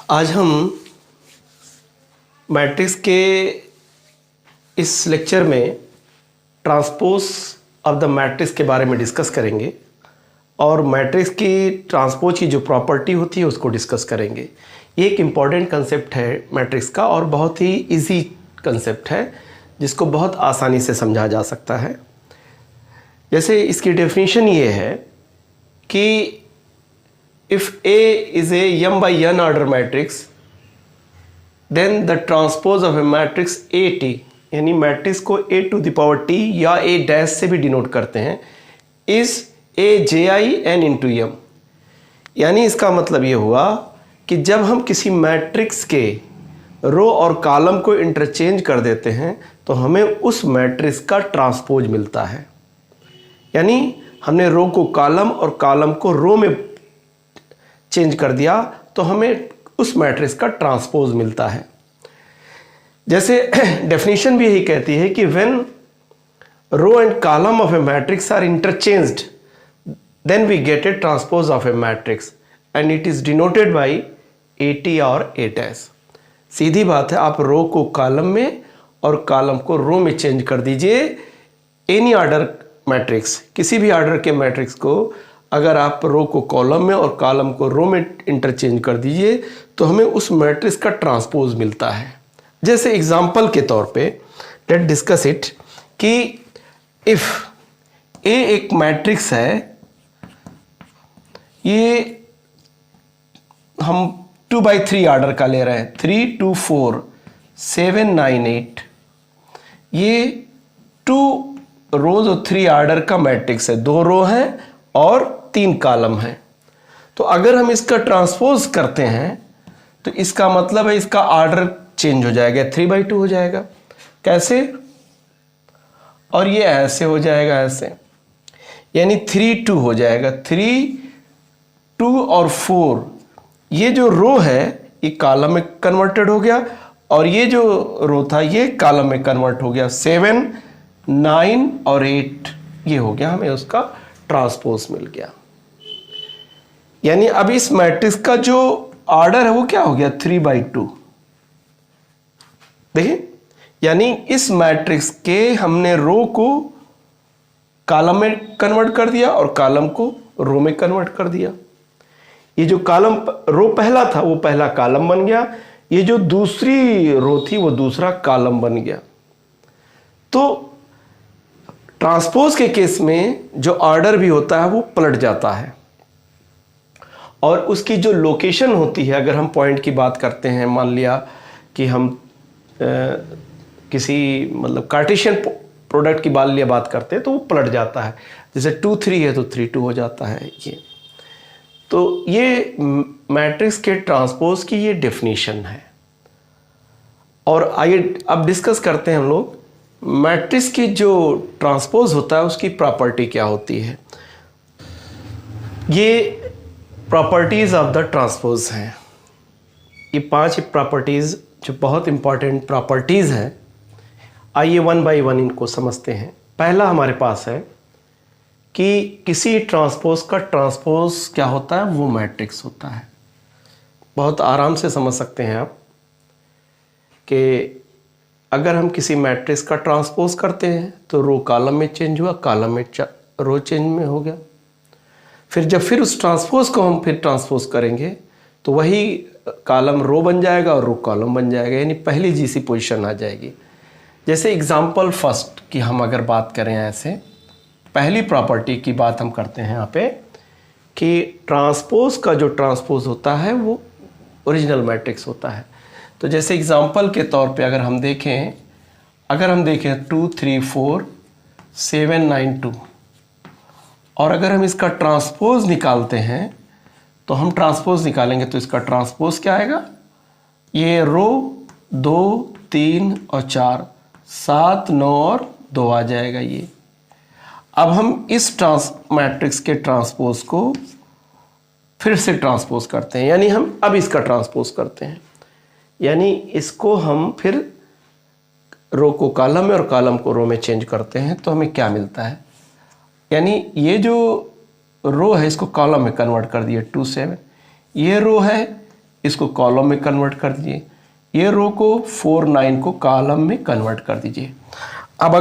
आज हम मैट्रिक्स के इस लेक्चर में ट्रांसपोज ऑफ द मैट्रिक्स के बारे में डिस्कस करेंगे और मैट्रिक्स की ट्रांसपोज की जो प्रॉपर्टी होती है उसको डिस्कस करेंगे। ये एक इम्पॉर्टेंट कंसेप्ट है मैट्रिक्स का और बहुत ही इजी कंसेप्ट है जिसको बहुत आसानी से समझा जा सकता है। जैसे इसकी डेफिनेशन ये है कि if A is a m by n order matrix, then the transpose of a matrix AT, यानी मैट्रिक्स को a to the power t या a डैश से भी डिनोट करते हैं, is a ji n into m। यानी इसका मतलब ये हुआ कि जब हम किसी मैट्रिक्स के रो और कॉलम को इंटरचेंज कर देते हैं तो हमें उस मैट्रिक्स का ट्रांसपोज मिलता है। यानी हमने रो को कॉलम और कॉलम को रो में चेंज कर दिया तो हमें उस मैट्रिक्स का ट्रांसपोज मिलता है। जैसे डेफिनेशन भी यही कहती है कि when row and column of a matrix are interchanged then we get a transpose of a matrix and it is denoted by AT और A डैश। सीधी बात है, आप रो को कॉलम में और कॉलम को रो में चेंज कर दीजिए। एनी ऑर्डर मैट्रिक्स, किसी भी ऑर्डर के मैट्रिक्स को अगर आप रो को कॉलम में और कॉलम को रो में इंटरचेंज कर दीजिए तो हमें उस मैट्रिक्स का ट्रांसपोज मिलता है। जैसे एग्जांपल के तौर पे लेट डिस्कस इट कि इफ A एक मैट्रिक्स है, ये हम 2x3 ऑर्डर का ले रहे हैं, 3 2 4 7 9 8, ये 2 रोज और 3 ऑर्डर का मैट्रिक्स है, 2 रो है और 3 कॉलम है। तो अगर हम इसका ट्रांसपोज करते हैं तो इसका मतलब है इसका ऑर्डर चेंज हो जाएगा, 3/2 हो जाएगा। कैसे? और ये ऐसे हो जाएगा, ऐसे, यानी 3 2 हो जाएगा। 3 2 और 4, ये जो रो है ये कॉलम में कन्वर्टेड हो गया और ये जो रो था ये कॉलम में कन्वर्ट हो गया। 7 9 और 8 ये हो गया, हमें उसका ट्रांसपोज मिल गया। यानी अब इस मैट्रिक्स का जो ऑर्डर है वो क्या हो गया, 3/2। देखिए, यानी इस मैट्रिक्स के हमने रो को कॉलम में कन्वर्ट कर दिया और कॉलम को रो में कन्वर्ट कर दिया। ये जो कॉलम रो पहला था वो पहला कॉलम बन गया, ये जो दूसरी रो थी वो दूसरा कॉलम बन गया। तो ट्रांसपोज के केस में जो ऑर्डर भी होता है वो पलट जाता है और उसकी जो लोकेशन होती है, अगर हम पॉइंट की बात करते हैं, मान लिया कि हम किसी मतलब कार्टेशियन प्रोडक्ट की बात करते हैं तो वो पलट जाता है। जैसे 2 3 है तो 3 2 हो जाता है। ये मैट्रिक्स के ट्रांसपोज की ये डेफिनेशन है। और आइए अब डिस्कस करते हैं हम लोग मैट्रिक्स की जो ट्रांसपोज होता है उसकी प्रॉपर्टी क्या होती है। ये प्रॉपर्टीज ऑफ द ट्रांसपोज हैं। ये 5 प्रॉपर्टीज जो बहुत इंपॉर्टेंट प्रॉपर्टीज हैं। आइए वन बाय वन इनको समझते हैं। पहला हमारे पास है कि किसी ट्रांसपोज का ट्रांसपोज क्या होता है, वो मैट्रिक्स होता है। बहुत आराम से समझ सकते हैं आप कि अगर हम किसी मैट्रिक्स का ट्रांसपोज करते हैं तो रो कॉलम में चेंज हुआ, कॉलम में रो चेंज में हो गया। फिर उस ट्रांसपोज को हम फिर ट्रांसपोज करेंगे तो वही कॉलम रो बन जाएगा और रो कॉलम बन जाएगा, यानी पहली जैसी पोजीशन आ जाएगी। जैसे एग्जांपल फर्स्ट की हम अगर बात करें, ऐसे पहली प्रॉपर्टी की बात हम करते हैं यहाँ पे कि ट्रांसपोज का जो ट्रांसपोज होता है वो ओरिजिनल मैट्रिक्स होता है। तो जैसे एग्जांपल के तौर पे अगर हम देखें 2 3 4 7 9 2 और अगर हम इसका ट्रांसपोज निकालते हैं तो हम ट्रांसपोज निकालेंगे तो इसका ट्रांसपोज क्या आएगा, ये रो 2 3 और 4 7 9 और 2 आ जाएगा। ये अब हम इस मैट्रिक्स के ट्रांसपोज को फिर से ट्रांसपोज करते हैं, यानी हम अब इसका ट्रांसपोज करते हैं, यानी इसको हम फिर रो को कॉलम में और कॉलम को रो में चेंज करते हैं तो हमें क्या मिलता है, यानी ये जो रो है इसको कॉलम में कन्वर्ट कर दिए 2 7, ये रो है इसको कॉलम में कन्वर्ट कर दीजिए, ये रो को 4 9 को कॉलम में कन्वर्ट कर दीजिए। अब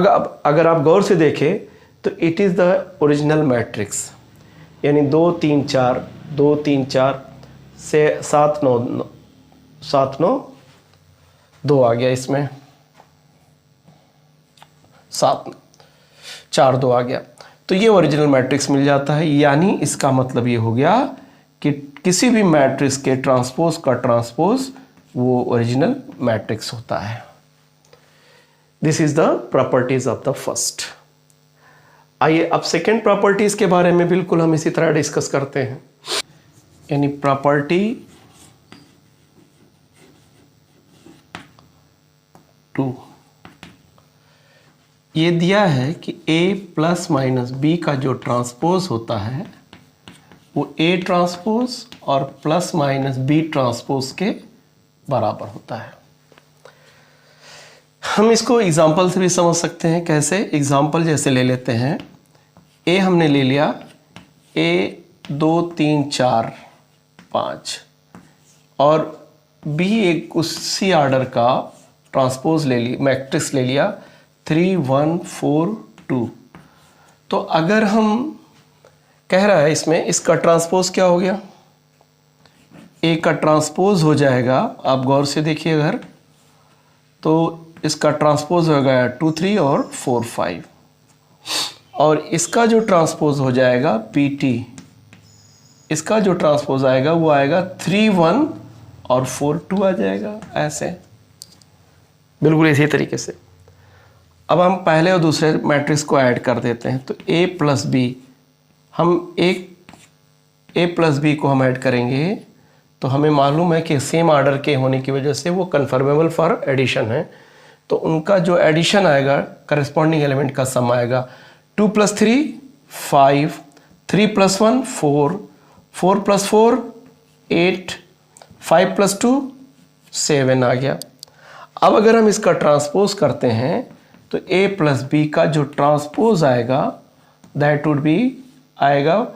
अगर आप गौर से देखें तो it is the original matrix, यानी 2 3 4 2 3 4 से 7 9 2 आ गया, इसमें 7 4 2 आ गया, तो ये ओरिजिनल मैट्रिक्स मिल जाता है। यानी इसका मतलब ये हो गया कि किसी भी मैट्रिक्स के ट्रांसपोज का ट्रांसपोज वो ओरिजिनल मैट्रिक्स होता है। This is the properties of the first. आइए अब सेकेंड प्रॉपर्टीज के बारे में बिल्कुल हम इसी तरह डिस्कस करते हैं। यानी प्रॉपर्टी 2, ये दिया है कि a प्लस माइनस बी का जो ट्रांसपोज होता है वो a ट्रांसपोज और प्लस माइनस बी ट्रांसपोज के बराबर होता है। हम इसको एग्जाम्पल से भी समझ सकते हैं। कैसे? एग्जाम्पल जैसे ले लेते हैं, a हमने ले लिया a 2 3 4 5 और b एक उसी आर्डर का ट्रांसपोज ले लिया, मैट्रिक्स ले लिया 3 1 4 2। तो अगर हम कह रहा है इसमें इसका ट्रांसपोज क्या हो गया, ए का ट्रांसपोज हो जाएगा, आप गौर से देखिए अगर, तो इसका ट्रांसपोज हो गया 2 3 और 4 5, और इसका जो ट्रांसपोज हो जाएगा PT, इसका जो ट्रांसपोज आएगा वो आएगा 3 1 और 4 2 आ जाएगा, ऐसे बिल्कुल इसी तरीके से। अब हम पहले और दूसरे मैट्रिक्स को ऐड कर देते हैं, तो a प्लस बी, हम a प्लस बी को हम ऐड करेंगे तो हमें मालूम है कि सेम आर्डर के होने की वजह से वो कन्फर्मेबल फॉर एडिशन है, तो उनका जो एडिशन आएगा करस्पॉन्डिंग एलिमेंट का सम आएगा 2 + 3 5, 3 + 1 4, 4 + 4 8, 5 + 2 7 आ गया। अब अगर हम इसका ट्रांसपोज करते हैं तो a प्लस बी का जो ट्रांसपोज आएगा दैट वुड बी आएगा,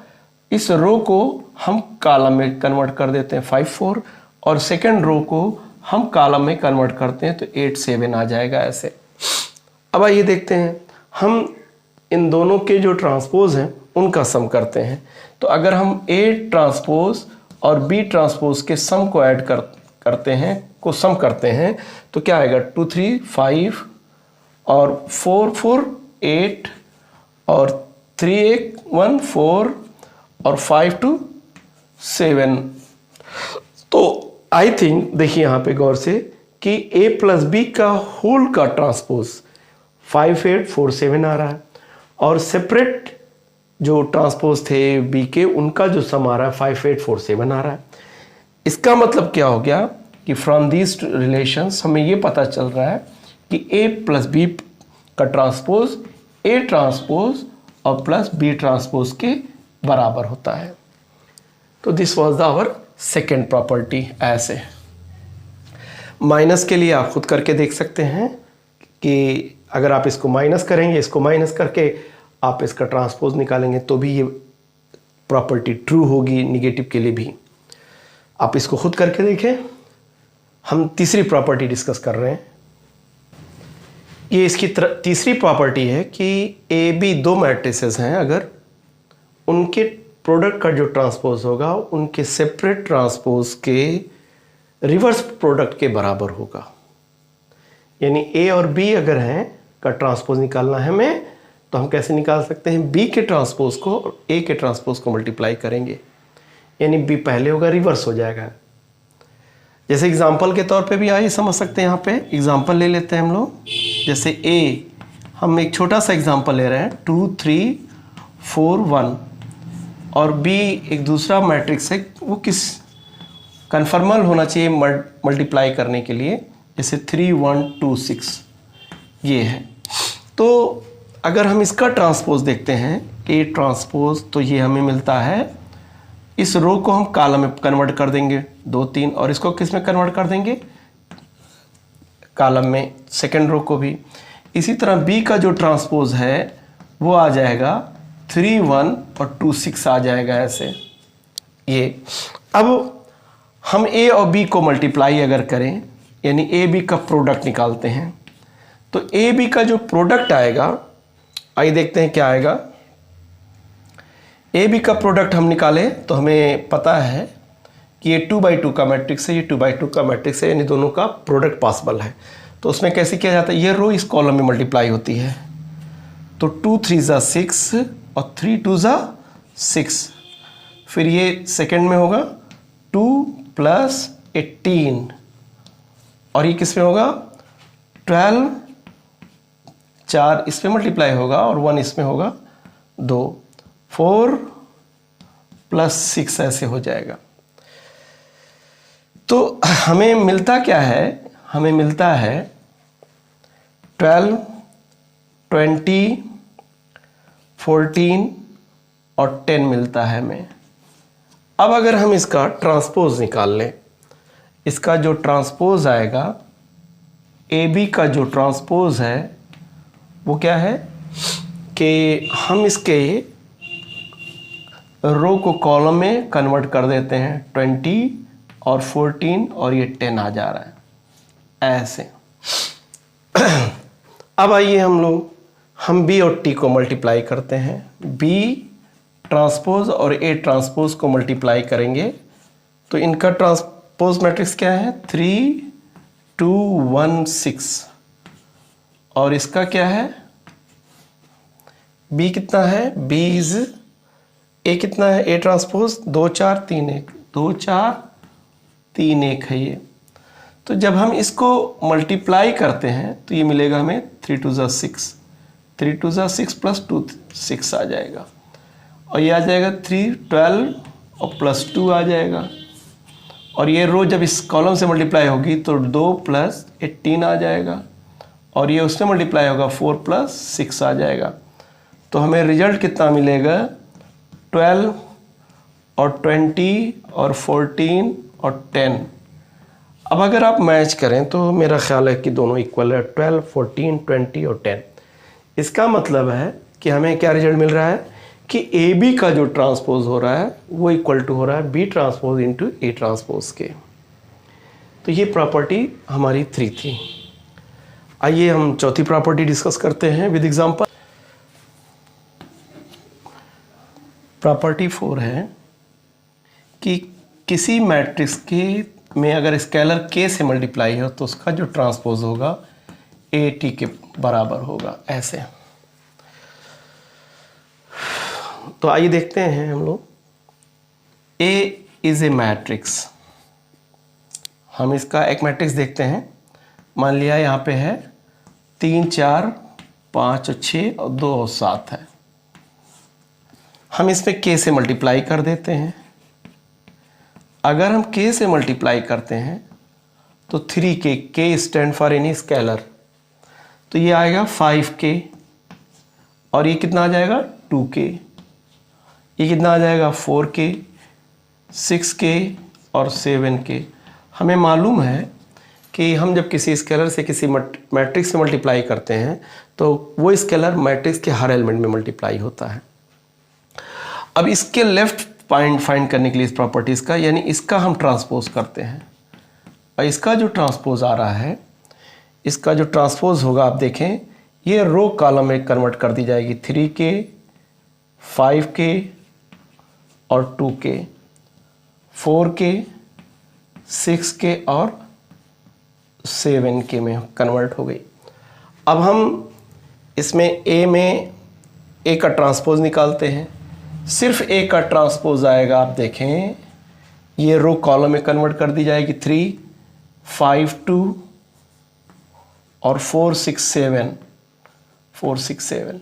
इस रो को हम कॉलम में कन्वर्ट कर देते हैं 5 4, और सेकंड रो को हम कॉलम में कन्वर्ट करते हैं तो 8 7 आ जाएगा, ऐसे। अब आइए देखते हैं, हम इन दोनों के जो ट्रांसपोज हैं उनका सम करते हैं। तो अगर हम a ट्रांसपोज और b ट्रांसपोज के सम को ऐड करते हैं, को सम करते हैं, तो क्या आएगा 2 3 5 और 4 4 8 और 3 1 4 और 5 2 7। तो आई थिंक देखिए यहाँ पे गौर से कि a प्लस बी का होल का ट्रांसपोज 5 8 4 7 आ रहा है, और सेपरेट जो ट्रांसपोज थे b के उनका जो सम आ रहा है 5 8 4 7 आ रहा है। इसका मतलब क्या हो गया कि फ्रॉम दीज रिलेशंस हमें ये पता चल रहा है कि a प्लस बी का ट्रांसपोज a ट्रांसपोज और प्लस b ट्रांसपोज के बराबर होता है। तो this was our second property. ऐसे माइनस के लिए आप खुद करके देख सकते हैं कि अगर आप इसको माइनस करेंगे, इसको माइनस करके आप इसका ट्रांसपोज निकालेंगे तो भी ये प्रॉपर्टी ट्रू होगी, निगेटिव के लिए भी। आप इसको खुद करके देखें। हम तीसरी प्रॉपर्टी डिस्कस कर रहे हैं। ये इसकी तीसरी प्रॉपर्टी है कि ए बी दो मैट्रिसेस हैं, अगर उनके प्रोडक्ट का जो ट्रांसपोज होगा उनके सेपरेट ट्रांसपोज के रिवर्स प्रोडक्ट के बराबर होगा। यानी ए और बी अगर हैं का ट्रांसपोज निकालना है हमें, तो हम कैसे निकाल सकते हैं, बी के ट्रांसपोज को और ए के ट्रांसपोज को मल्टीप्लाई करेंगे, यानी बी पहले होगा रिवर्स हो जाएगा। जैसे एग्जाम्पल के तौर पे भी आइए समझ सकते हैं। यहाँ पे एग्जाम्पल ले लेते हैं हम लोग, जैसे ए, हम एक छोटा सा एग्जाम्पल ले रहे हैं 2 3 4 1, और बी एक दूसरा मैट्रिक्स है, वो किस कन्फर्मल होना चाहिए मल्टीप्लाई करने के लिए, जैसे 3 1 2 6 ये है। तो अगर हम इसका ट्रांसपोज देखते हैं ए ट्रांसपोज, तो ये हमें मिलता है, इस रो को हम कॉलम में कन्वर्ट कर देंगे 2 3, और इसको किस में कन्वर्ट कर देंगे, कॉलम में, सेकंड रो को भी। इसी तरह बी का जो ट्रांसपोज है वो आ जाएगा 3 1 और 2 6 आ जाएगा, ऐसे ये। अब हम ए और बी को मल्टीप्लाई अगर करें, यानी ए बी का प्रोडक्ट निकालते हैं, तो ए बी का जो प्रोडक्ट आएगा, आइए देखते हैं क्या आएगा। ए बी का प्रोडक्ट हम निकालें तो हमें पता है कि ये 2/2 का मैट्रिक्स है, ये 2/2 का मैट्रिक्स है, यानी दोनों का प्रोडक्ट पॉसिबल है। तो उसमें कैसे किया जाता है, ये रो इस कॉलम में मल्टीप्लाई होती है, तो 2 3 ज़ा 6 और 3 2 ज़ा 6। फिर ये सेकंड में होगा 2 + 18, और ये किस में होगा 12, 4 इस पे मल्टीप्लाई होगा और 1 इसमें होगा 2, 4 + 6 ऐसे हो जाएगा। तो हमें मिलता क्या है, हमें मिलता है 12, 20, 14 और 10 मिलता है हमें। अब अगर हम इसका ट्रांसपोज निकाल लें, इसका जो ट्रांसपोज आएगा, ए बी का जो ट्रांसपोज है वो क्या है कि हम इसके रो को कॉलम में कन्वर्ट कर देते हैं, 20 और 14 और ये 10 आ जा रहा है ऐसे। अब आइए हम बी और टी को मल्टीप्लाई करते हैं। बी ट्रांसपोज और ए ट्रांसपोज को मल्टीप्लाई करेंगे तो इनका ट्रांसपोज मैट्रिक्स क्या है, 3 2 1 6, और इसका क्या है, बी कितना है, बी इज ए कितना है, ए ट्रांसपोज 2 4 3 1, 2 4 3 1 है ये। तो जब हम इसको मल्टीप्लाई करते हैं तो ये मिलेगा हमें 3 2 ज़ा 6, 3 2 ज़ा 6 + 2 6 आ जाएगा, और ये आ जाएगा 3 12 और +2 आ जाएगा, और ये रो जब इस कॉलम से मल्टीप्लाई होगी तो 2 + 18 आ जाएगा, और ये उसमें मल्टीप्लाई होगा 4 + 6 आ जाएगा। तो हमें रिजल्ट कितना मिलेगा, 12 और 20 और 14 और 10। अब अगर आप मैच करें तो मेरा ख्याल है कि दोनों इक्वल है, 12 14 20 और 10। इसका मतलब है कि हमें क्या रिजल्ट मिल रहा है कि ए बी का जो ट्रांसपोज हो रहा है वो इक्वल टू हो रहा है b transpose into a transpose के। तो ये प्रॉपर्टी हमारी 3 थी। आइए हम चौथी प्रॉपर्टी डिस्कस करते हैं विद एग्जांपल। प्रॉपर्टी 4 है कि किसी मैट्रिक्स के में अगर स्केलर के से मल्टीप्लाई हो तो उसका जो ट्रांसपोज होगा ए टी के बराबर होगा ऐसे। तो आइए देखते हैं हम लोग, ए इज़ ए मैट्रिक्स। हम इसका एक मैट्रिक्स देखते हैं। मान लिया यहाँ पे है 3 4 5 और 6 और 2 और 7 है। हम इसमें के से मल्टीप्लाई कर देते हैं। अगर हम के से मल्टीप्लाई करते हैं तो 3k, के स्टैंड फॉर एनी स्केलर, तो ये आएगा 5k, और ये कितना आ जाएगा 2k, ये कितना आ जाएगा 4k, 6k और 7k। हमें मालूम है कि हम जब किसी स्केलर से किसी मैट्रिक्स से मल्टीप्लाई करते हैं तो वो स्केलर मैट्रिक्स के हर एलिमेंट में मल्टीप्लाई होता है। अब इसके लेफ्ट पॉइंट फाइंड करने के लिए इस प्रॉपर्टीज़ का, यानी इसका हम ट्रांसपोज करते हैं, और इसका जो ट्रांसपोज आ रहा है, इसका जो ट्रांसपोज होगा आप देखें, ये रो कॉलम में कन्वर्ट कर दी जाएगी, 3k 5k और 2k, 4k 6k और 7k में कन्वर्ट हो गई। अब हम इसमें ए का ट्रांसपोज निकालते हैं। सिर्फ ए का ट्रांसपोज आएगा, आप देखें ये रो कॉलम में कन्वर्ट कर दी जाएगी, 3 5 2 और 4 6 7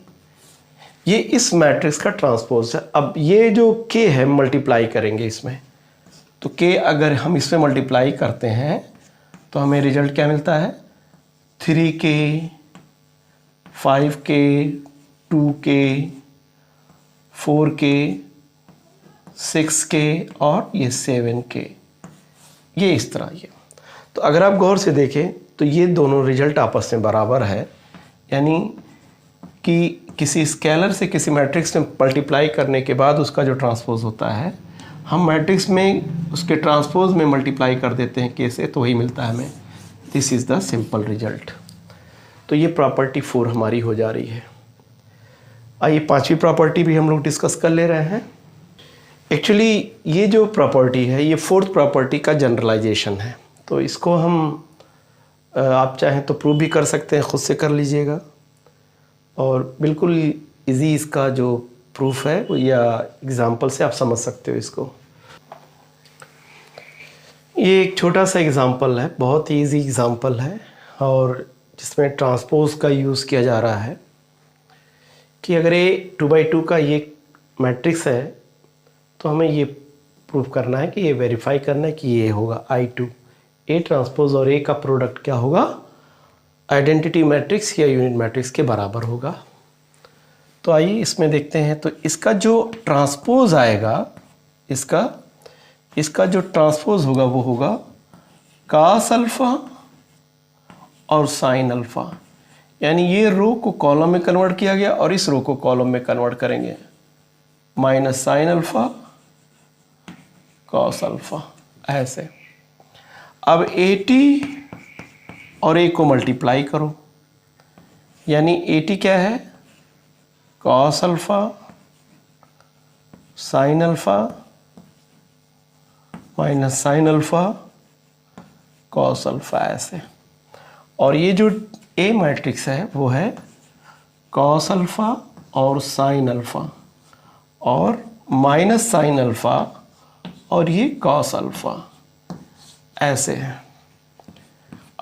ये इस मैट्रिक्स का ट्रांसपोज है। अब ये जो के है मल्टीप्लाई करेंगे इसमें, तो के अगर हम इसमें मल्टीप्लाई करते हैं तो हमें रिजल्ट क्या मिलता है, 3k 5k 2k 4k 6k और ये 7k, ये इस तरह ये। तो अगर आप गौर से देखें तो ये दोनों रिजल्ट आपस में बराबर है, यानी कि किसी स्केलर से किसी मैट्रिक्स में मल्टीप्लाई करने के बाद उसका जो ट्रांसपोज होता है हम मैट्रिक्स में उसके ट्रांसपोज में मल्टीप्लाई कर देते हैं के से, तो वही मिलता है हमें। This is the simple result. तो ये प्रॉपर्टी 4 हमारी हो जा रही है। आइए 5वीं प्रॉपर्टी भी हम लोग डिस्कस कर ले रहे हैं। एक्चुअली ये जो प्रॉपर्टी है ये 4th प्रॉपर्टी का जनरलाइजेशन है, तो इसको हम आप चाहें तो प्रूव भी कर सकते हैं, खुद से कर लीजिएगा। और बिल्कुल इजी इसका जो प्रूफ है वो या एग्जांपल से आप समझ सकते हो इसको। ये एक छोटा सा एग्जांपल है, बहुत ही इजी एग्जांपल है, और जिसमें ट्रांसपोज का यूज़ किया जा रहा है कि अगर ये 2x2 का ये मैट्रिक्स है तो हमें ये प्रूव करना है कि ये वेरीफाई करना है कि ये होगा I2, ए ट्रांसपोज और ए का प्रोडक्ट क्या होगा, आइडेंटिटी मैट्रिक्स या यूनिट मैट्रिक्स के बराबर होगा। तो आइए इसमें देखते हैं। तो इसका जो ट्रांसपोज आएगा, इसका जो ट्रांसपोज होगा वो होगा cos अल्फ़ा और sin अल्फ़ा, यानी ये रो को कॉलम में कन्वर्ट किया गया और इस रो को कॉलम में कन्वर्ट करेंगे, minus sin alpha cos alpha, ऐसे। अब AT और A को मल्टीप्लाई करो, यानी AT क्या है, cos alpha sin alpha minus sin alpha cos alpha, ऐसे। और ये जो A मैट्रिक्स है वो है cos अल्फ़ा और sin अल्फ़ा और माइनस sin अल्फ़ा और ये cos अल्फ़ा, ऐसे है।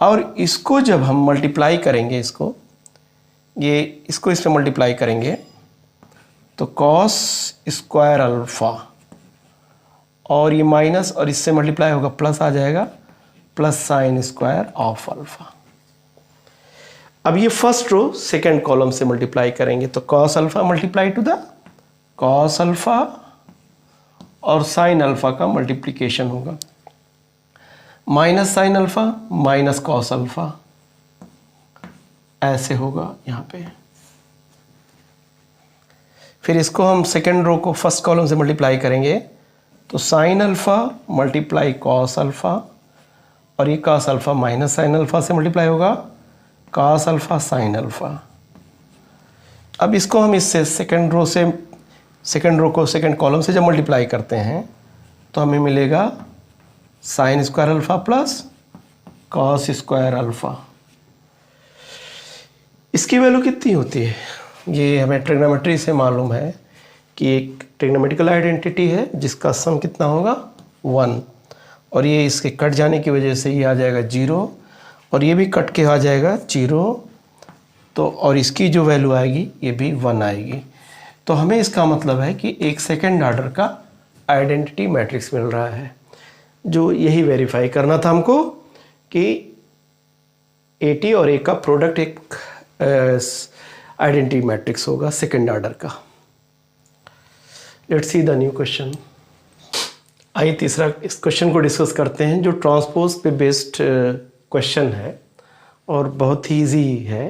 और इसको जब हम मल्टीप्लाई करेंगे, इसको इसमें मल्टीप्लाई करेंगे तो cos स्क्वायर अल्फ़ा और ये माइनस और इससे मल्टीप्लाई होगा प्लस आ जाएगा, plus sine square of alpha. अब ये फर्स्ट रो सेकेंड कॉलम से मल्टीप्लाई करेंगे तो cos alpha multiply two the cos alpha और साइन अल्फ़ा का मल्टीप्लिकेशन होगा, minus sine alpha minus cos alpha, ऐसे होगा यहाँ पे। फिर इसको हम सेकेंड रो को फर्स्ट कॉलम से मल्टीप्लाई करेंगे तो sine alpha multiply cos alpha और ये cos alpha minus sine alpha से मल्टीप्लाई होगा cos अल्फ़ा साइन अल्फ़ा। अब इसको हम इससे सेकेंड रो को सेकेंड कॉलम से जब मल्टीप्लाई करते हैं तो हमें मिलेगा sine square alpha plus cos square alpha. इसकी वैल्यू कितनी होती है, ये हमें ट्रिग्नोमेट्री से मालूम है कि एक ट्रिग्नोमेट्रिकल आइडेंटिटी है जिसका सम कितना होगा 1, और ये इसके कट जाने की वजह से ये आ जाएगा 0 और ये भी कट के आ जाएगा 0, तो और इसकी जो वैल्यू आएगी ये भी 1 आएगी। तो हमें इसका मतलब है कि एक सेकेंड ऑर्डर का आइडेंटिटी मैट्रिक्स मिल रहा है। जो यही वेरीफाई करना था हमको कि AT और A का प्रोडक्ट एक आइडेंटिटी मैट्रिक्स होगा सेकेंड ऑर्डर का। Let's see the new question. आइए तीसरा इस क्वेश्चन को डिस्कस करते हैं, जो ट्रांसपोज पे बेस्ड क्वेश्चन है और बहुत ही ईजी है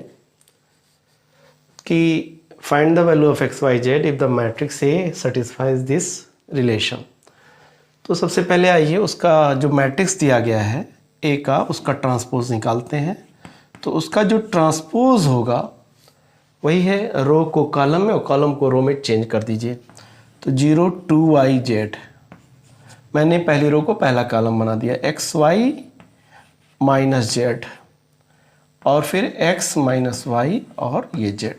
कि find the value of XYZ if the matrix A satisfies this relation. तो सबसे पहले आइए उसका जो मैट्रिक्स दिया गया है A का, उसका ट्रांसपोज निकालते हैं। तो उसका जो ट्रांसपोज होगा वही है रो को कॉलम में और कॉलम को रो में चेंज कर दीजिए। तो 0 2YZ, मैंने पहली रो को पहला कॉलम बना दिया, XY माइनस Z और फिर X माइनस Y और ये Z,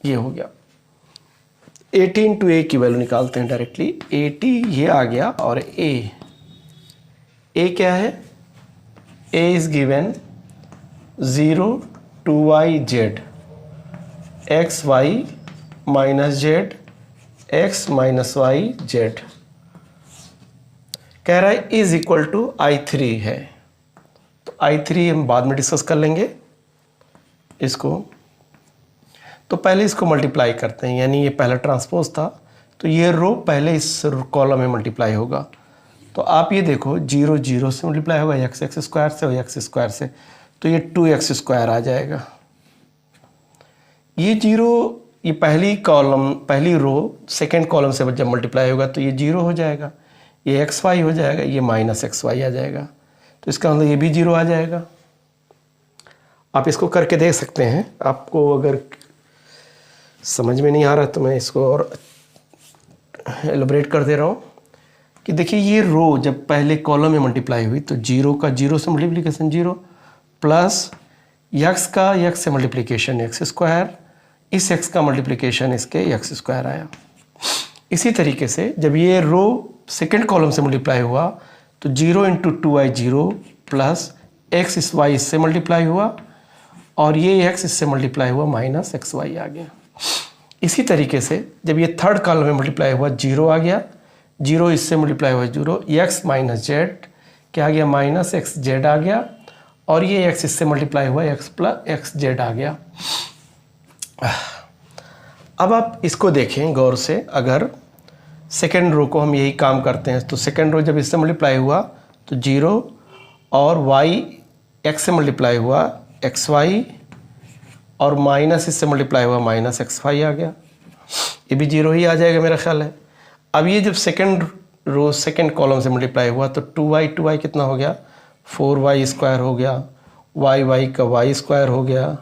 ये हो गया। 18 टू A की वैल्यू निकालते हैं डायरेक्टली। 80 ये आ गया और A क्या है, A is given 0 2YZ XY minus Z X minus Y Z, कह रहा है इज इक्वल टू I3 है। तो I3 हम बाद में डिस्कस कर लेंगे इसको। तो पहले इसको मल्टीप्लाई करते हैं, यानी ये पहला ट्रांसपोज था तो ये रो पहले इस कॉलम में मल्टीप्लाई होगा। तो आप ये देखो 0 0 से मल्टीप्लाई होगा, x स्क्वायर से और x स्क्वायर से, तो ये 2x स्क्वायर आ जाएगा। ये 0 ये पहली रो सेकेंड कॉलम से जब मल्टीप्लाई होगा तो ये 0 हो जाएगा, ये XY हो जाएगा, ये -XY आ जाएगा, तो इसका मतलब ये भी 0 आ जाएगा। आप इसको करके देख सकते हैं। आपको अगर समझ में नहीं आ रहा तो मैं इसको और एलोबरेट कर दे रहा हूँ कि देखिए ये रो जब पहले कॉलम में मल्टीप्लाई हुई तो 0 का 0 से मल्टीप्लिकेशन 0 प्लस x का x से मल्टीप्लिकेशन x², इस x का मल्टीप्लिकेशन इसके x² आया। इसी तरीके से जब ये रो सेकेंड कॉलम से मल्टीप्लाई हुआ तो 0 × 2y 0 प्लस x इस y इससे मल्टीप्लाई हुआ और ये x इससे मल्टीप्लाई हुआ -XY आ गया। इसी तरीके से जब ये थर्ड कॉलम में मल्टीप्लाई हुआ 0 आ गया, 0 इससे मल्टीप्लाई हुआ 0, x - z क्या आ गया -xz आ गया और ये x इससे मल्टीप्लाई हुआ x + xz आ गया। अब आप इसको देखें गौर से, अगर सेकेंड रो को हम यही काम करते हैं तो सेकेंड रो जब इससे मल्टीप्लाई हुआ तो 0 और y x से मल्टीप्लाई हुआ xy और माइनस इससे मल्टीप्लाई हुआ -xy आ गया, ये भी 0 ही आ जाएगा मेरा ख्याल है। अब ये जब सेकेंड रो सेकेंड कॉलम से मल्टीप्लाई हुआ तो 2y कितना हो गया 4y² हो गया, y का y² हो गया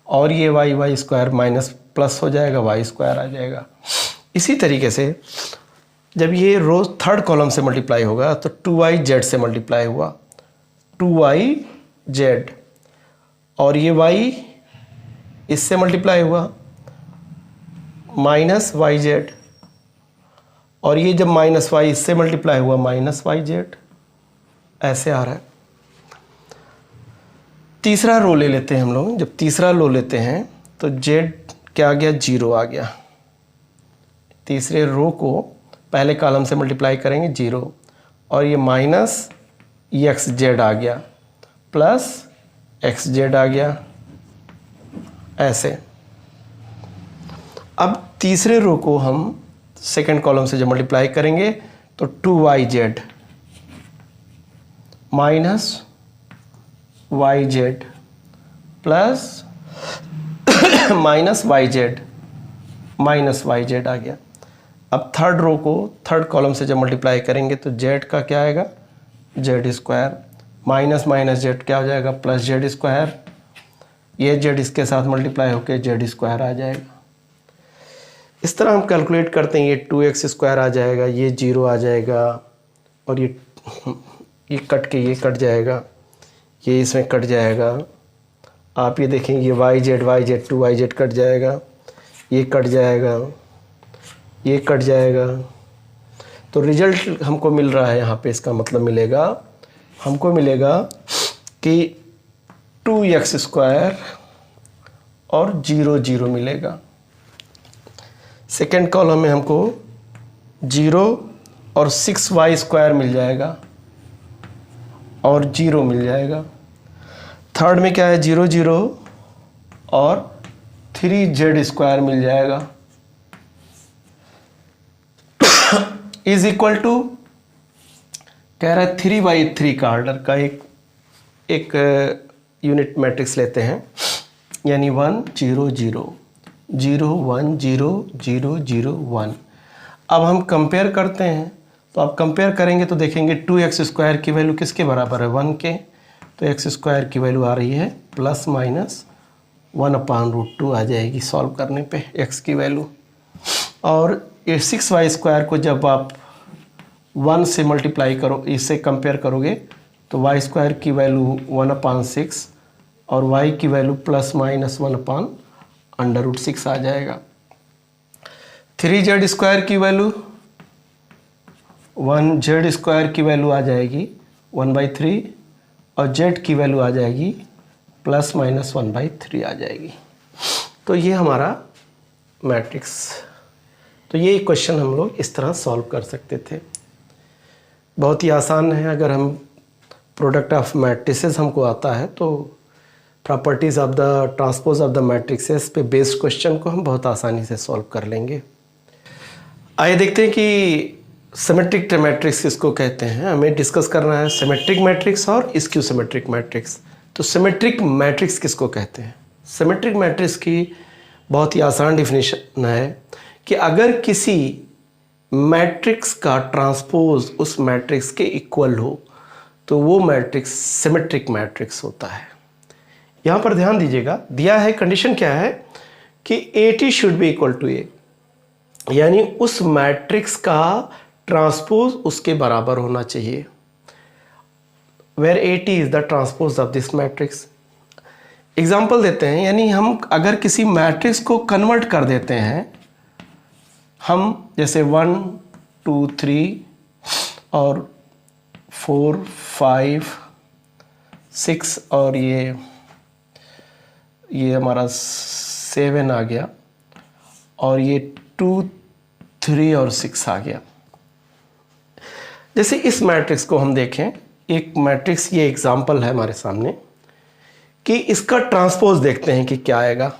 और ये y² माइनस प्लस हो जाएगा, y² आ जाएगा। इसी तरीके से जब ये रो थर्ड कॉलम से मल्टीप्लाई होगा तो 2yz से मल्टीप्लाई हुआ, 2yz और ये y इससे मल्टीप्लाई हुआ -yz और ये जब -y इससे मल्टीप्लाई हुआ -yz, ऐसे आ रहा है। तीसरा रो ले लेते हैं हम लोग। जब तीसरा रो लेते हैं तो z क्या आ गया 0 आ गया। तीसरे रो को पहले कॉलम से मल्टीप्लाई करेंगे 0 और ये -xz आ गया प्लस xz आ गया, ऐसे। अब तीसरे रो को हम सेकेंड कॉलम से जब मल्टीप्लाई करेंगे तो 2yz -yz प्लस -yz आ गया। अब थर्ड रो को थर्ड कॉलम से जब मल्टीप्लाई करेंगे तो z का क्या आएगा z² माइनस z क्या हो जाएगा +z², ये z इसके साथ मल्टीप्लाई होकर z² आ जाएगा। इस तरह हम कैलकुलेट करते हैं, ये 2x² आ जाएगा, ये 0 आ जाएगा और ये कट के ये कट जाएगा, ये इसमें कट जाएगा। आप ये देखेंगे ये yz 2yz कट जाएगा, ये कट जाएगा, ये कट जाएगा। तो रिजल्ट हमको मिल रहा है यहाँ पे, इसका मतलब मिलेगा हमको मिलेगा कि 2x² और 0 0 मिलेगा। सेकेंड कॉलम में हमको 0 और 6y² मिल जाएगा और 0 मिल जाएगा। थर्ड में क्या है 0 0 और 3z² मिल जाएगा इज इक्वल टू कह रहा है 3/3 का ऑर्डर का एक यूनिट मैट्रिक्स लेते हैं, यानी 1 0 0 0 1 0 0 0 1। अब हम कंपेयर करते हैं, तो आप कंपेयर करेंगे तो देखेंगे 2x² की वैल्यू किसके बराबर है 1 के, तो x² की वैल्यू आ रही है ±1/√2 आ जाएगी सॉल्व करने पे x की वैल्यू। और ये 6y² को जब आप 1 से मल्टीप्लाई करो, इससे कंपेयर करोगे तो y² की वैल्यू 1/6 और y की वैल्यू ±1/√6 आ जाएगा। 3z² की वैल्यू 1z² की वैल्यू आ जाएगी 1/3 और z की वैल्यू आ जाएगी ±1/3 आ जाएगी। तो ये हमारा मैट्रिक्स, तो ये क्वेश्चन हम लोग इस तरह सॉल्व कर सकते थे। बहुत ही आसान है। अगर हम प्रोडक्ट ऑफ मैट्रिसेस हमको आता है तो properties of the transpose of the matrixes पे बेस्ड क्वेश्चन को हम बहुत आसानी से सॉल्व कर लेंगे। आइए देखते हैं कि सिमेट्रिक मैट्रिक्स किसको कहते हैं। हमें डिस्कस करना है सिमेट्रिक मैट्रिक्स और स्क्यू सिमेट्रिक मैट्रिक्स। तो सिमेट्रिक मैट्रिक्स किसको कहते हैं? सिमेट्रिक मैट्रिक्स की बहुत ही आसान डिफिनेशन है कि अगर किसी मैट्रिक्स का ट्रांसपोज उस मैट्रिक्स के इक्वल हो तो वो मैट्रिक्स सिमेट्रिक मैट्रिक्स होता है। यहाँ पर ध्यान दीजिएगा, दिया है कंडीशन क्या है कि AT should be equal to A, यानी उस मैट्रिक्स का ट्रांसपोज उसके बराबर होना चाहिए, where AT is the transpose of this matrix. Example देते हैं, यानी हम अगर किसी मैट्रिक्स को कन्वर्ट कर देते हैं, हम जैसे 1 2 3 और 4 5 6 और ये हमारा 7 आ गया और ये 2 3 और 6 आ गया। जैसे इस मैट्रिक्स को हम देखें, एक मैट्रिक्स, ये एग्जाम्पल है हमारे सामने, कि इसका ट्रांसपोज देखते हैं कि क्या आएगा।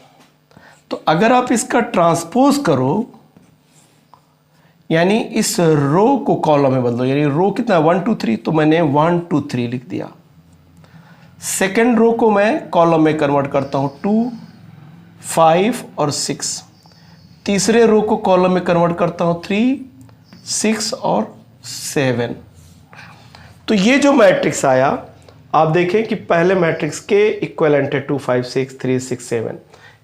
तो अगर आप इसका ट्रांसपोज करो, यानी इस रो को कॉलम में बदलो, यानी रो कितना 1 2 3, तो मैंने 1 2 3 लिख दिया। सेकेंड रो को मैं कॉलम में कन्वर्ट करता हूँ 2 5 और 6। तीसरे रो को कॉलम में कन्वर्ट करता हूँ 3 6 और 7। तो ये जो मैट्रिक्स आया, आप देखें कि पहले मैट्रिक्स के इक्विवेलेंट है 2 5 6 3 6 7।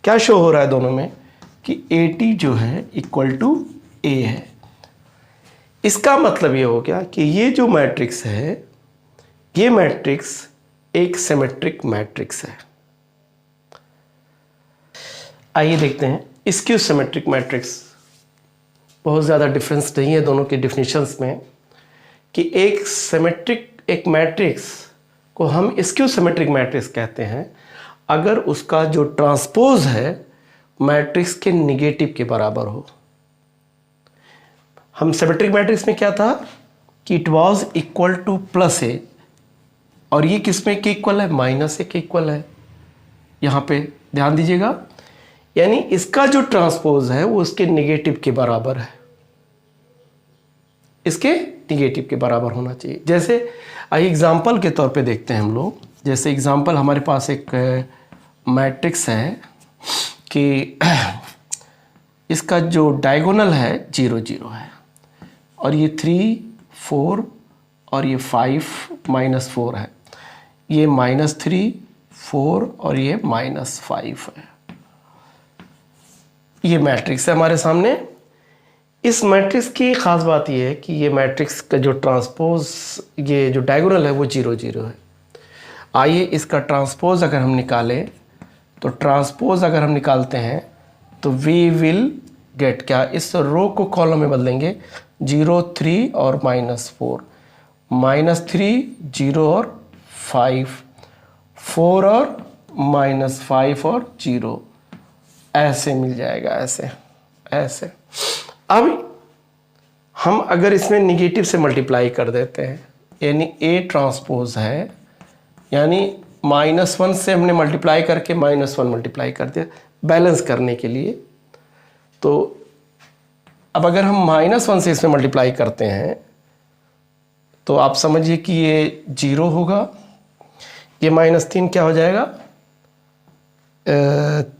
क्या शो हो रहा है दोनों में कि AT जो है इक्वल टू A है। इसका मतलब ये हो गया कि ये जो मैट्रिक्स है, ये मैट्रिक्स एक सिमेट्रिक मैट्रिक्स है। आइए देखते हैं स्क्यू सिमेट्रिक मैट्रिक्स। बहुत ज़्यादा डिफरेंस नहीं है दोनों के डिफिनीशंस में, कि एक मैट्रिक्स को हम स्क्यू सिमेट्रिक मैट्रिक्स कहते हैं अगर उसका जो ट्रांसपोज है मैट्रिक्स के निगेटिव के बराबर हो। हम सिमेट्रिक मैट्रिक्स में क्या था कि it was equal two plus A, और ये किस में के इक्वल है, -A के इक्वल है। यहाँ पे ध्यान दीजिएगा, यानी इसका जो ट्रांसपोज है वो उसके निगेटिव के बराबर है, इसके निगेटिव के बराबर होना चाहिए। जैसे आइए एग्जाम्पल के तौर पे देखते हैं हम लोग। जैसे एग्जाम्पल, हमारे पास एक मैट्रिक्स है कि इसका जो डायगोनल है 0 0 है, और ये 3 4 और ये 5 -4 है, ये -3 4 और ये -5 है। ये मैट्रिक्स है हमारे सामने। इस मैट्रिक्स की ख़ास बात यह है कि ये मैट्रिक्स का जो ट्रांसपोज, ये जो डायगोनल है वो 0 0 है। आइए इसका ट्रांसपोज अगर हम निकालें, तो ट्रांसपोज अगर हम निकालते हैं तो वी विल गेट क्या, इस रो को कॉलम में बदलेंगे 0 3 और -4, -3 0 और 5, 4 और -5 और 0, ऐसे मिल जाएगा, ऐसे ऐसे। अब हम अगर इसमें निगेटिव से मल्टीप्लाई कर देते हैं, यानी A ट्रांसपोज है, यानी -1 से हमने मल्टीप्लाई करके -1 मल्टीप्लाई कर दिया बैलेंस करने के लिए। तो अब अगर हम -1 से इसमें मल्टीप्लाई करते हैं तो आप समझिए कि ये 0 होगा, ये -3 क्या हो जाएगा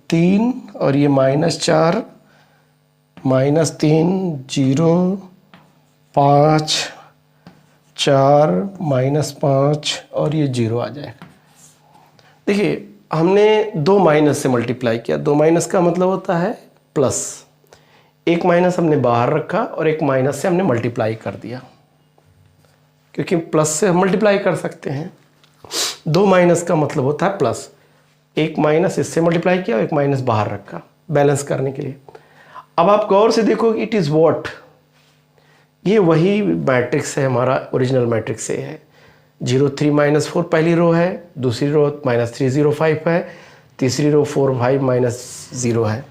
3, और ये -4 -3 0 5 4 -5 और ये 0 आ जाएगा। देखिए हमने 2 माइनस से मल्टीप्लाई किया, 2 माइनस का मतलब होता है प्लस, एक माइनस हमने बाहर रखा और एक माइनस से हमने मल्टीप्लाई कर दिया, क्योंकि प्लस से हम मल्टीप्लाई कर सकते हैं। 2 माइनस का मतलब होता है प्लस, एक माइनस इससे मल्टीप्लाई किया और एक माइनस बाहर रखा बैलेंस करने के लिए। अब आप गौर से देखो, इट इज़ व्हाट, ये वही मैट्रिक्स है, हमारा ओरिजिनल मैट्रिक्स से है। 0 3 -4 पहली रो है, दूसरी रो -3 0 5 है, तीसरी रो 4 5 -0 है।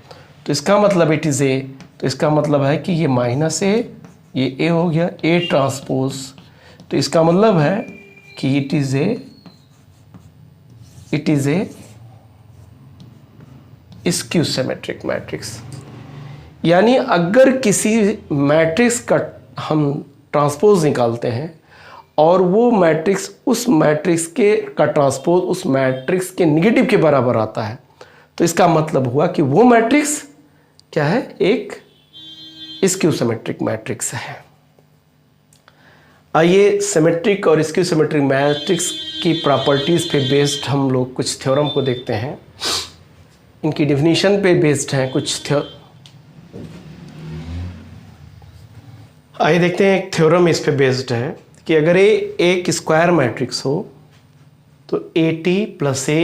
तो इसका मतलब इट इज़ A, तो इसका मतलब है कि ये -A, ये A हो गया, A ट्रांसपोज। तो इसका मतलब है कि it is A skew symmetric matrix. यानी अगर किसी मैट्रिक्स का हम ट्रांसपोज निकालते हैं और वो मैट्रिक्स उस मैट्रिक्स का ट्रांसपोज उस मैट्रिक्स के निगेटिव के बराबर आता है, तो इसका मतलब हुआ कि वो मैट्रिक्स क्या है, एक स्क्यू सिमेट्रिक मैट्रिक्स है। आइए सिमेट्रिक और स्क्यू सिमेट्रिक मैट्रिक्स की प्रॉपर्टीज़ पे बेस्ड हम लोग कुछ थ्योरम को देखते हैं। इनकी डिफिनीशन पे बेस्ड हैं कुछ आइए देखते हैं। एक थ्योरम इस पे बेस्ड है कि अगर ए एक स्क्वायर मैट्रिक्स हो तो AT प्लस A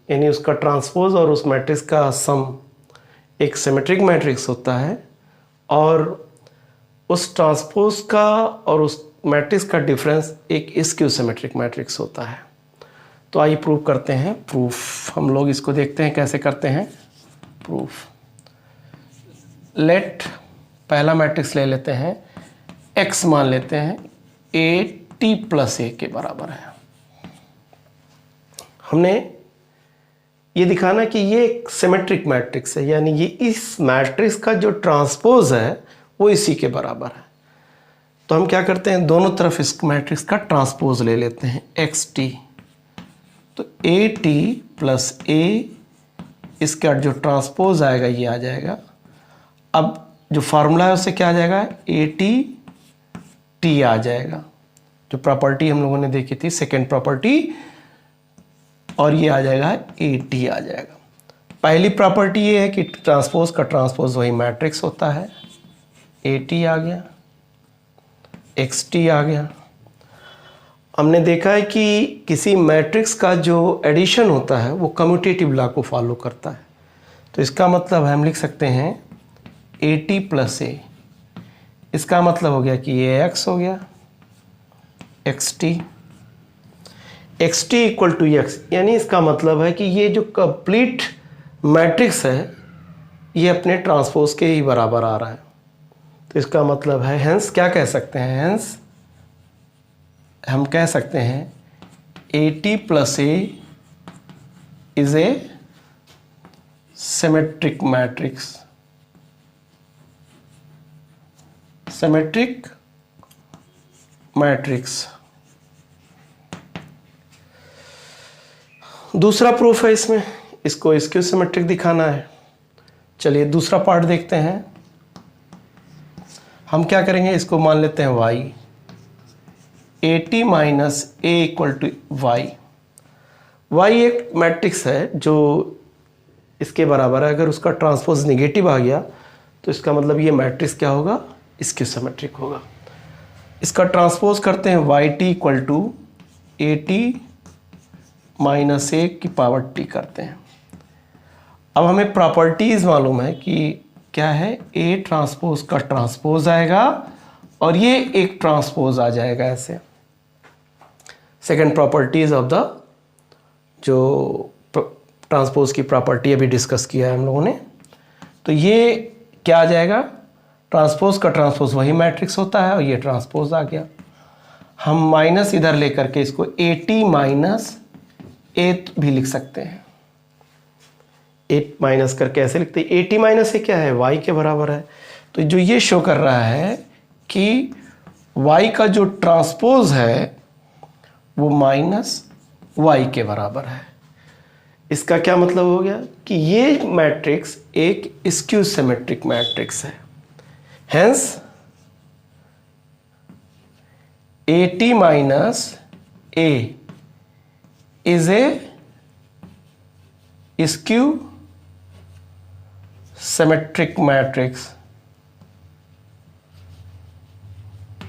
यानी उसका ट्रांसपोज और उस मैट्रिक्स का सम एक सिमेट्रिक मैट्रिक्स होता है, और उस ट्रांसपोज का और उस मैट्रिक्स का डिफरेंस एक स्क्यू सिमेट्रिक मैट्रिक्स होता है। तो आइए प्रूव करते हैं। प्रूफ हम लोग इसको देखते हैं कैसे करते हैं प्रूफ। लेट पहला मैट्रिक्स ले लेते हैं, x मान लेते हैं AT प्लस A के बराबर है। हमने ये दिखाना कि ये एक सिमेट्रिक मैट्रिक्स है, यानी ये इस मैट्रिक्स का जो ट्रांसपोज है वो इसी के बराबर है। तो हम क्या करते हैं, दोनों तरफ इस मैट्रिक्स का ट्रांसपोज ले लेते हैं XT। तो AT प्लस A इसका जो ट्रांसपोज आएगा ये आ जाएगा। अब जो फार्मूला है उससे क्या आ जाएगा, AT T आ जाएगा, जो प्रॉपर्टी हम लोगों ने देखी थी सेकेंड प्रॉपर्टी, और ये आ जाएगा AT आ जाएगा। पहली प्रॉपर्टी ये है कि ट्रांसपोज का ट्रांसपोज वही मैट्रिक्स होता है। AT आ गया, XT आ गया। हमने देखा है कि किसी मैट्रिक्स का जो एडिशन होता है वो कम्यूटेटिव लॉ को फॉलो करता है। तो इसका मतलब हम लिख सकते हैं AT प्लस A, इसका मतलब हो गया कि ये x हो गया XT, XT equal to x, यानी इसका मतलब है कि ये जो कंप्लीट मैट्रिक्स है ये अपने ट्रांसपोज के ही बराबर आ रहा है। तो इसका मतलब है हेंस क्या कह सकते हैं, हेंस हम कह सकते हैं AT plus A is a symmetric matrix. Symmetric matrix दूसरा प्रूफ है इसमें, इसको स्क्यू सिमेट्रिक दिखाना है। चलिए दूसरा पार्ट देखते हैं। हम क्या करेंगे, इसको मान लेते हैं y, AT minus A equal to y। y एक मैट्रिक्स है जो इसके बराबर है। अगर उसका ट्रांसपोज निगेटिव आ गया तो इसका मतलब ये मैट्रिक्स क्या होगा, स्क्यू सिमेट्रिक होगा। इसका ट्रांसपोज करते हैं YT equal to AT minus A की पावर T करते हैं। अब हमें प्रॉपर्टीज़ मालूम है कि क्या है, A ट्रांसपोज का ट्रांसपोज आएगा और ये एक ट्रांसपोज आ जाएगा ऐसे। सेकंड प्रॉपर्टीज़ ऑफ द जो ट्रांसपोज की प्रॉपर्टी अभी डिस्कस किया है हम लोगों ने। तो ये क्या आ जाएगा, ट्रांसपोज का ट्रांसपोज वही मैट्रिक्स होता है और ये ट्रांसपोज आ गया। हम माइनस इधर लेकर के इसको AT माइनस A भी लिख सकते हैं। 8 माइनस करके ऐसे लिखते हैं, AT माइनस A क्या है, y के बराबर है। तो जो ये शो कर रहा है कि y का जो ट्रांसपोज है वो माइनस y के बराबर है। इसका क्या मतलब हो गया कि ये मैट्रिक्स एक स्क्यू सिमेट्रिक मैट्रिक्स है। Hence AT minus A is A skew symmetric matrix.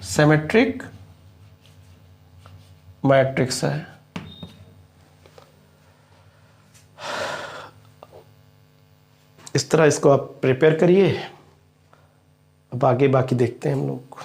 Symmetric matrix है। इस तरह इसको आप प्रिपेयर करिए। अब आगे बाकी देखते हैं हम लोग।